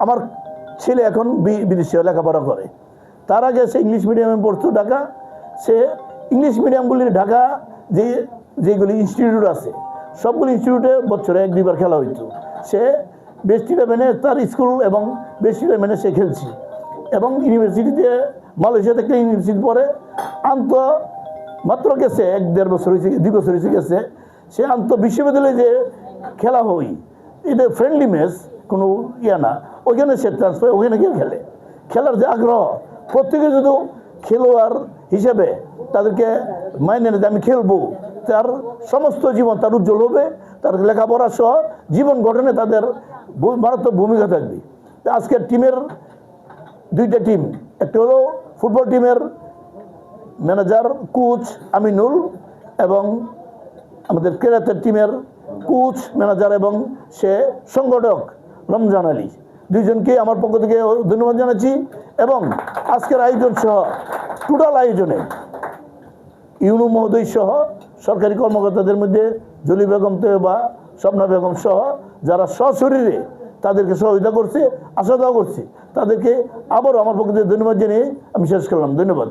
আমার ছেলে এখন বিদেশে লেখাপড়া করে। তার আগে সে ইংলিশ মিডিয়ামে পড়তো ঢাকা। সে ইংলিশ মিডিয়ামগুলির ঢাকা যেগুলি ইনস্টিটিউট আছে সবগুলি ইনস্টিটিউটে বছরে 1-2 বার খেলা হইতো। সে বেস্ট ইলেভেনে তার স্কুল এবং বেস্ট ইলেভেনে সে খেলছে এবং ইউনিভার্সিটিতে মালয়েশিয়াতে একটা ইউনিভার্সিটি পড়ে মাত্র গেছে 1-1.5 বছর হয়েছে, 2 বছর হয়েছে গেছে। সে বিশ্ববিদ্যালয়ে যে খেলা হই এটা ফ্রেন্ডলি ম্যাচ, কোনো না, ওইখানে সে ট্রান্সফার, ওখানে গিয়ে খেলার যে আগ্রহ, প্রত্যেকে যদি খেলোয়াড় হিসেবে তাদেরকে মাইনে নিতে আমি খেলবো, তার সমস্ত জীবন তার উজ্জ্বল হবে, তার লেখাপড়া সহ জীবন গঠনে তাদের মারাত্মক ভূমিকা থাকবে। আজকের টিমের 2টা টিম, একটা হলো ফুটবল টিমের ম্যানেজার কোচ আমিনুল এবং আমাদের ক্রীড়াতের টিমের কোচ ম্যানেজার এবং সে সংগঠক রমজান আলী, দুইজনকে আমার পক্ষ থেকে ধন্যবাদ জানাচ্ছি। এবং আজকের আয়োজন সহ টোটাল আয়োজনে ইউনু মহোদয় সহ সরকারি কর্মকর্তাদের মধ্যে জলি বেগম বা স্বপ্না বেগম সহ যারা সশরীরে তাদেরকে সহযোগিতা করছে, আশা দেওয়া করছে, তাদেরকে আবারও আমার পক্ষ থেকে ধন্যবাদ জানিয়ে আমি শেষ করলাম। ধন্যবাদ।